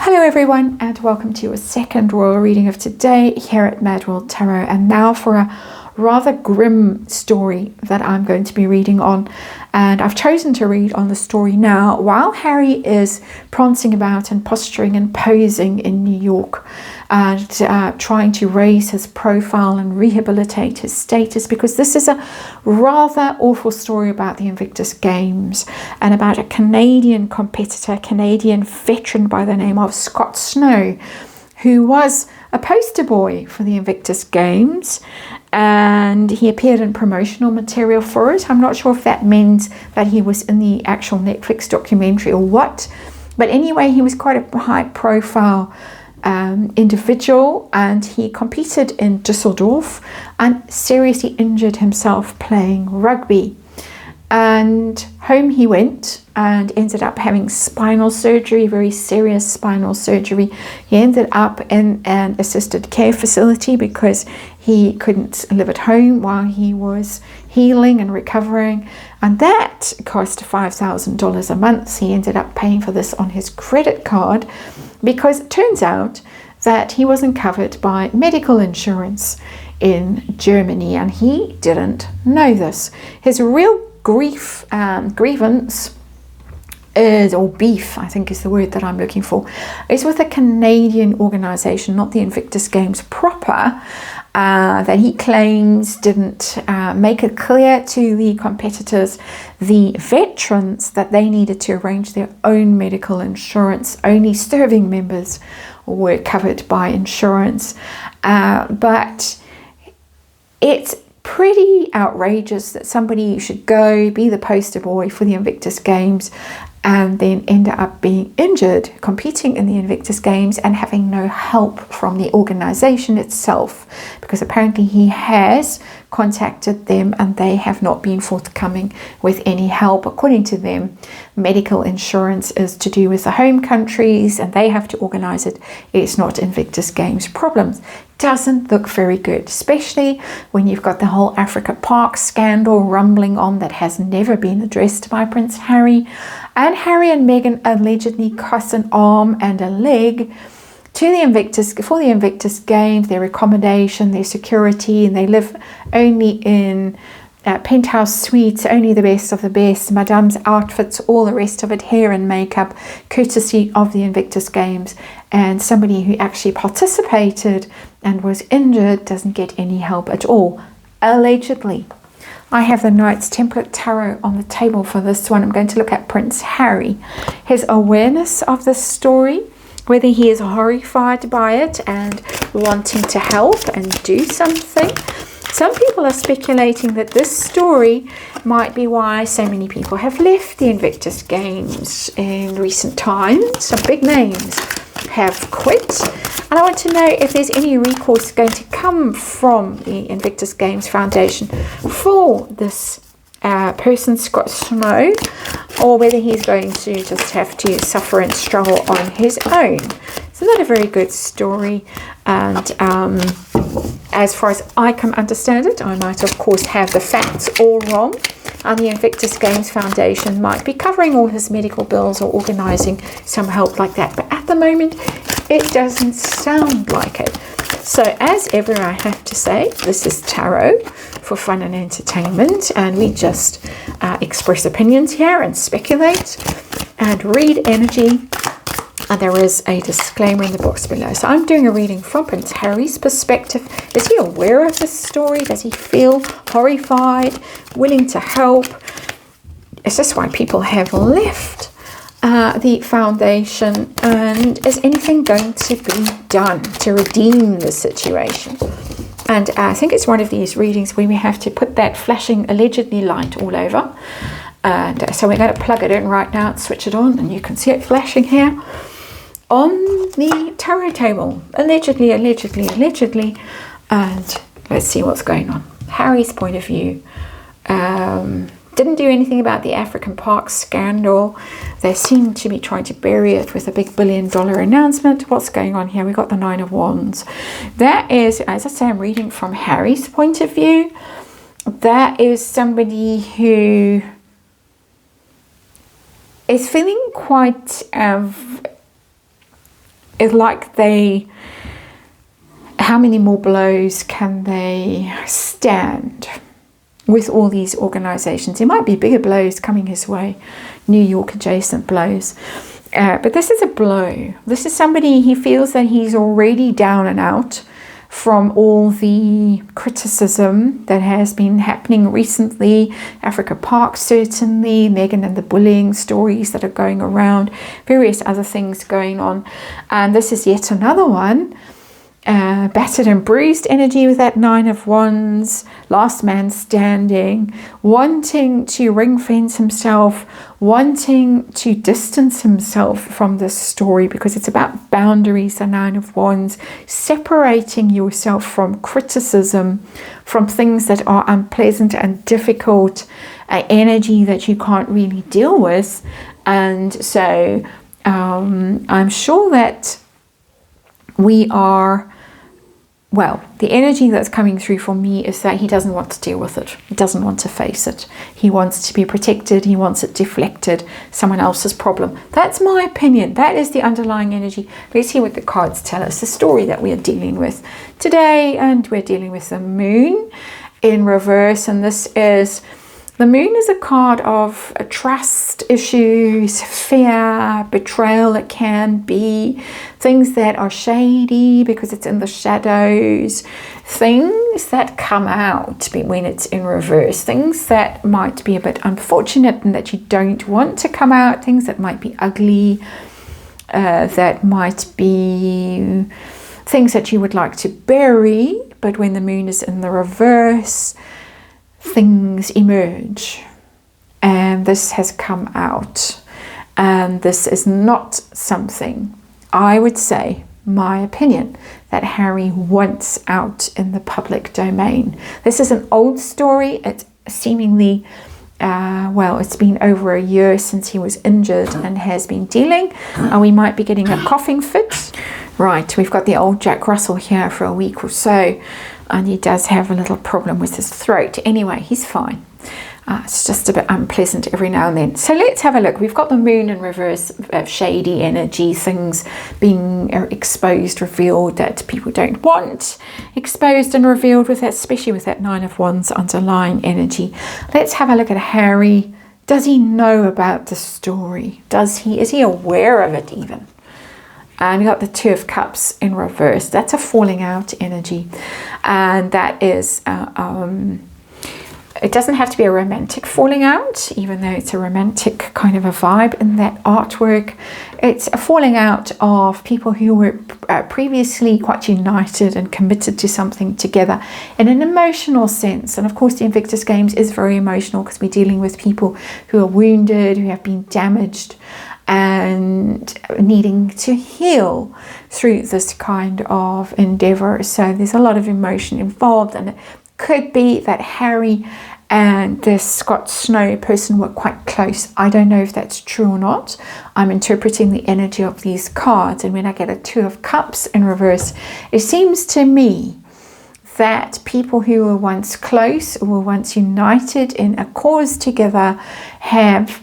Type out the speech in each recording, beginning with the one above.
Hello everyone, and welcome to a second royal reading of today here at MadWorldTarot. And now for a rather grim story that I'm going to be reading on. And I've chosen to read on the story now while Harry is prancing about and posturing and posing in New York and trying to raise his profile and rehabilitate his status, because this is a rather awful story about the Invictus Games and about a Canadian competitor, Canadian veteran by the name of Scott Snow, who was a poster boy for the Invictus Games, and he appeared in promotional material for it. I'm not sure if that means that he was in the actual Netflix documentary or what, but anyway, he was quite a high profile individual, and he competed in Düsseldorf and seriously injured himself playing rugby. And home he went and ended up having spinal surgery, very serious spinal surgery. He ended up in an assisted care facility because he couldn't live at home while he was healing and recovering. And that cost $5,000 a month. He ended up paying for this on his credit card because it turns out that he wasn't covered by medical insurance in Germany, and he didn't know this. His real grievance is, or beef, I think is the word that I'm looking for, is with a Canadian organization, not the Invictus Games proper, that he claims didn't make it clear to the competitors, the veterans, that they needed to arrange their own medical insurance. Only serving members were covered by insurance, but it's pretty outrageous that somebody should go be the poster boy for the Invictus Games and then end up being injured competing in the Invictus Games and having no help from the organization itself, because apparently he has contacted them and they have not been forthcoming with any help. According to them, medical insurance is to do with the home countries and they have to organize it. It's not Invictus Games problems. Doesn't look very good, especially when you've got the whole Africa Park scandal rumbling on that has never been addressed by Prince Harry. And Harry and Meghan allegedly cost an arm and a leg to the Invictus, for the Invictus Games, their accommodation, their security, and they live only in penthouse suites, only the best of the best, madame's outfits, all the rest of it, hair and makeup, courtesy of the Invictus Games. And somebody who actually participated and was injured doesn't get any help at all, allegedly. I have the Knights Template Tarot on the table for this one. I'm going to look at Prince Harry, his awareness of this story, whether he is horrified by it and wanting to help and do something. Some people are speculating that this story might be why so many people have left the Invictus Games in recent times. Some big names have quit. And I want to know if there's any recourse going to come from the Invictus Games Foundation for this person, Scott Snow, or whether he's going to just have to suffer and struggle on his own. It's not a very good story, and as far as I can understand it, I might of course have the facts all wrong, and the Invictus Games Foundation might be covering all his medical bills or organising some help like that, but at the moment it doesn't sound like it. So as ever, I have to say, this is tarot for fun and entertainment, and we just express opinions here and speculate and read energy. And there is a disclaimer in the box below. So I'm doing a reading from Prince Harry's perspective. Is he aware of this story? Does he feel horrified, willing to help? Is this why people have left the foundation? And is anything going to be done to redeem the situation? And I think it's one of these readings where we have to put that flashing allegedly light all over. And so we're going to plug it in right now and switch it on, and you can see it flashing here on the tarot table. Allegedly, allegedly, allegedly. And let's see what's going on. Harry's point of view. Didn't do anything about the African Park scandal. They seem to be trying to bury it with a big $1 billion announcement. What's going on here? We've got the Nine of Wands. That is, as I say, I'm reading from Harry's point of view. That is somebody who is feeling quite it's like how many more blows can they stand with all these organizations? There might be bigger blows coming his way, New York adjacent blows. But this is a blow. This is somebody, he feels that he's already down and out from all the criticism that has been happening recently. Africa Park, certainly, Meghan and the bullying stories that are going around, various other things going on. And this is yet another one. Battered and bruised energy with that Nine of Wands, last man standing, wanting to ring fence himself, wanting to distance himself from this story because it's about boundaries, the Nine of Wands, separating yourself from criticism, from things that are unpleasant and difficult, energy that you can't really deal with. And so I'm sure that we are, well, the energy that's coming through for me is that he doesn't want to deal with it. He doesn't want to face it. He wants to be protected. He wants it deflected. Someone else's problem. That's my opinion. That is the underlying energy. Let's hear what the cards tell us. The story that we are dealing with today. And we're dealing with the moon in reverse. And this is, the moon is a card of trust issues, fear, betrayal. It can be things that are shady because it's in the shadows, things that come out when it's in reverse, things that might be a bit unfortunate and that you don't want to come out, things that might be ugly, that might be things that you would like to bury, but when the moon is in the reverse, things emerge, and this has come out, and this is not something, I would say, my opinion, that Harry wants out in the public domain. This is an old story. It's seemingly well, it's been over a year since he was injured and has been dealing, and we might be getting a coughing fit. Right, we've got the old Jack Russell here for a week or so, and he does have a little problem with his throat. Anyway, he's fine. It's just a bit unpleasant every now and then. So let's have a look. We've got the moon in reverse, shady energy, things being exposed, revealed that people don't want exposed and revealed, with that, especially with that Nine of Wands underlying energy. Let's have a look at Harry. Does he know about the story? Is he aware of it even? And we got the Two of Cups in reverse. That's a falling out energy. And that is, it doesn't have to be a romantic falling out, even though it's a romantic kind of a vibe in that artwork. It's a falling out of people who were previously quite united and committed to something together in an emotional sense. And of course, the Invictus Games is very emotional because we're dealing with people who are wounded, who have been damaged, and needing to heal through this kind of endeavor. So there's a lot of emotion involved, and it could be that Harry and this Scott Snow person were quite close. I don't know if that's true or not. I'm interpreting the energy of these cards, and when I get a Two of Cups in reverse, it seems to me that people who were once close or were once united in a cause together have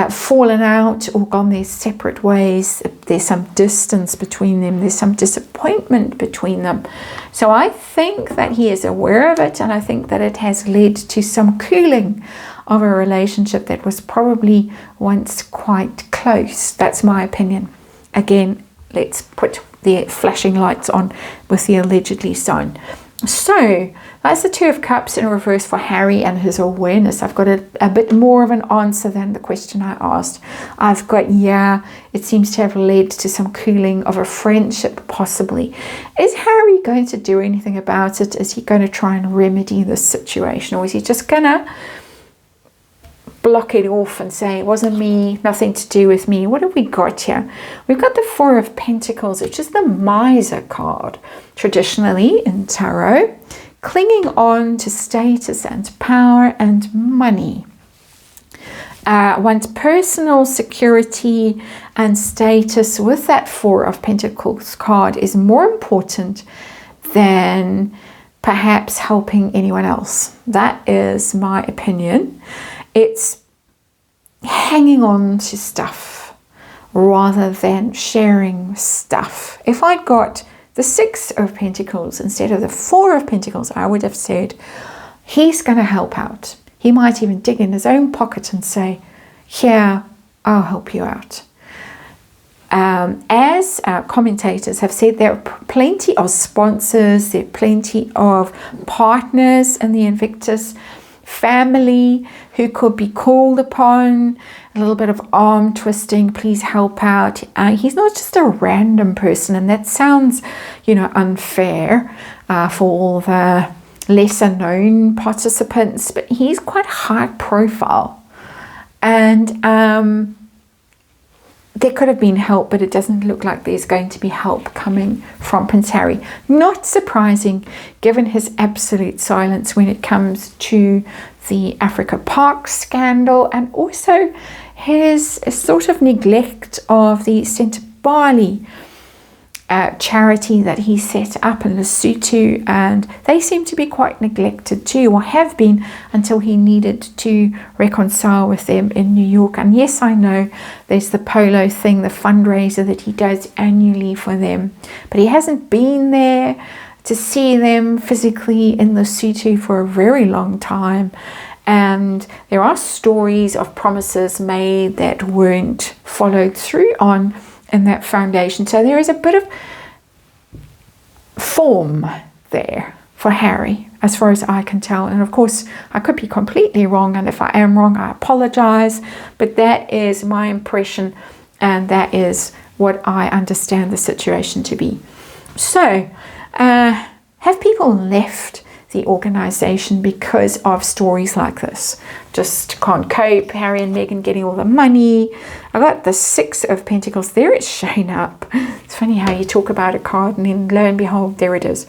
fallen out or gone their separate ways. There's some distance between them. There's some disappointment between them. So I think that he is aware of it, and I think that it has led to some cooling of a relationship that was probably once quite close. That's my opinion. Again, let's put the flashing lights on with the allegedly sign. So that's the Two of Cups in reverse for Harry and his awareness. I've got a bit more of an answer than the question I asked. I've got, yeah, it seems to have led to some cooling of a friendship, possibly. Is Harry going to do anything about it? Is he going to try and remedy this situation? Or is he just going to block it off and say, it wasn't me, nothing to do with me? What have we got here? We've got the Four of Pentacles, which is the miser card, traditionally in tarot, clinging on to status and power and money. One's personal security and status with that Four of Pentacles card is more important than perhaps helping anyone else. That is my opinion. It's hanging on to stuff rather than sharing stuff. If I'd got the 6 of Pentacles instead of the 4 of Pentacles, I would have said, he's going to help out. He might even dig in his own pocket and say, here, I'll help you out. As commentators have said, there are plenty of sponsors, there are plenty of partners in the Invictus family who could be called upon. A little bit of arm twisting, please help out. He's not just a random person, and that sounds, unfair for all the lesser known participants, but he's quite high profile. And there could have been help, but it doesn't look like there's going to be help coming from Prince Harry. Not surprising, given his absolute silence when it comes to the Africa Park scandal, and also his sort of neglect of the St. Barley charity that he set up in Lesotho, and they seem to be quite neglected too, or have been, until he needed to reconcile with them in New York. And yes, I know there's the polo thing, the fundraiser that he does annually for them, but he hasn't been there to see them physically in Lesotho for a very long time. And there are stories of promises made that weren't followed through on in that foundation. So there is a bit of form there for Harry, as far as I can tell. And of course, I could be completely wrong, and if I am wrong, I apologize. But that is my impression, and that is what I understand the situation to be. So, have people left the organization because of stories like this? Just can't cope, Harry and Meghan getting all the money. I got the 6 of Pentacles. There it's shown up. It's funny how you talk about a card and then lo and behold, there it is.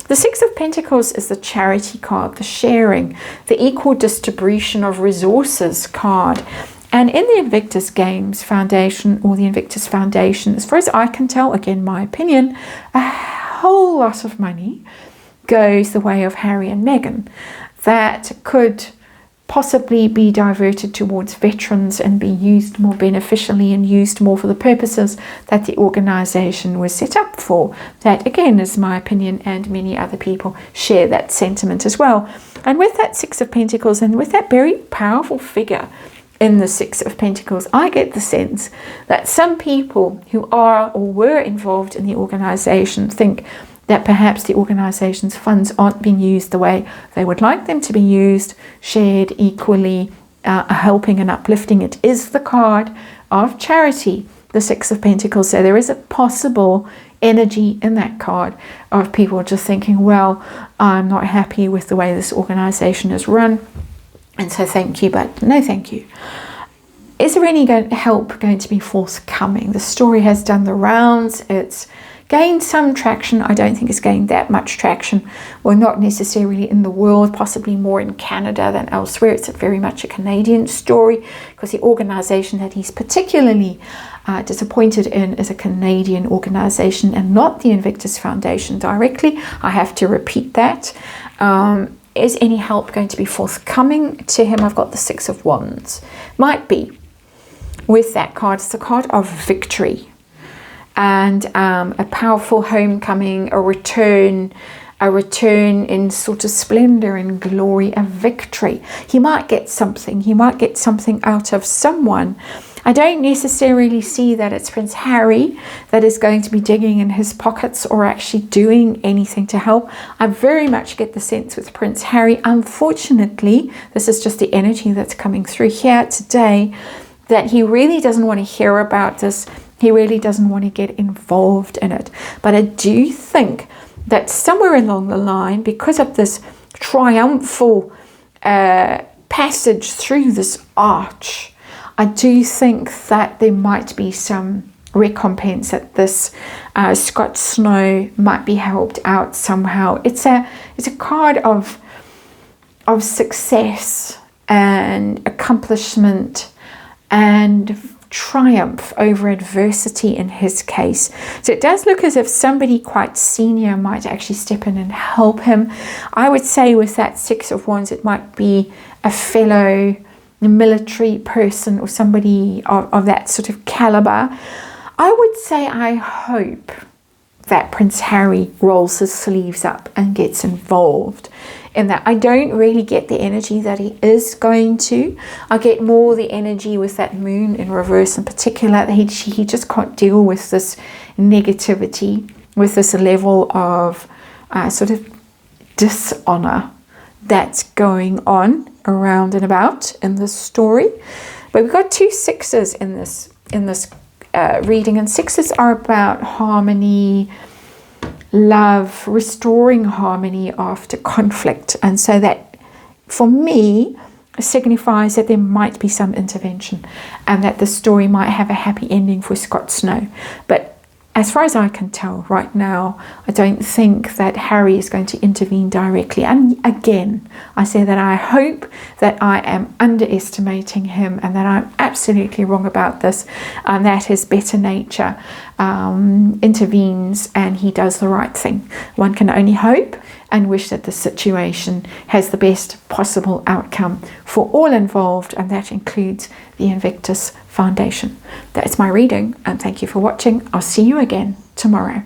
The 6 of Pentacles is the charity card, the sharing, the equal distribution of resources card. And in the Invictus Games Foundation, or the Invictus Foundation, as far as I can tell, again, my opinion, a whole lot of money goes the way of Harry and Meghan that could possibly be diverted towards veterans and be used more beneficially and used more for the purposes that the organization was set up for. That again is my opinion, and many other people share that sentiment as well. And with that 6 of Pentacles, and with that very powerful figure in the 6 of Pentacles, I get the sense that some people who are or were involved in the organization think that perhaps the organization's funds aren't being used the way they would like them to be used, shared equally, helping and uplifting. It is the card of charity, the 6 of Pentacles. So there is a possible energy in that card of people just thinking, well, I'm not happy with the way this organization is run, and so thank you, but no thank you. Is there any help going to be forthcoming? The story has done the rounds. It's gained some traction. I don't think it's gained that much traction. Well, not necessarily in the world, possibly more in Canada than elsewhere. It's very much a Canadian story, because the organization that he's particularly disappointed in is a Canadian organization and not the Invictus Foundation directly. I have to repeat that. Is any help going to be forthcoming to him? I've got the 6 of Wands. Might be. With that card, it's the card of victory. And a powerful homecoming, a return in sort of splendor and glory, a victory. He might get something. He might get something out of someone. I don't necessarily see that it's Prince Harry that is going to be digging in his pockets or actually doing anything to help. I very much get the sense with Prince Harry, unfortunately, this is just the energy that's coming through here today, that he really doesn't want to hear about this. He really doesn't want to get involved in it. But I do think that somewhere along the line, because of this triumphal passage through this arch, I do think that there might be some recompense, that this Scott Snow might be helped out somehow. It's a card of success and accomplishment and triumph over adversity in his case. So it does look as if somebody quite senior might actually step in and help him. I would say with that 6 of Wands, it might be a fellow military person or somebody of that sort of caliber, I would say I hope that Prince Harry rolls his sleeves up and gets involved in that. I don't really get the energy that he is going to. I get more the energy with that moon in reverse in particular, that he just can't deal with this negativity, with this level of sort of dishonor that's going on around and about in this story. But we've got 2 sixes in this reading, and 6s are about harmony, love, restoring harmony after conflict. And so that, for me, signifies that there might be some intervention and that the story might have a happy ending for Scott Snow. But as far as I can tell right now, I don't think that Harry is going to intervene directly. And again, I say that I hope that I am underestimating him and that I'm absolutely wrong about this, and that his better nature intervenes and he does the right thing. One can only hope and wish that the situation has the best possible outcome for all involved, and that includes the Invictus Foundation. That's my reading, and thank you for watching. I'll see you again tomorrow.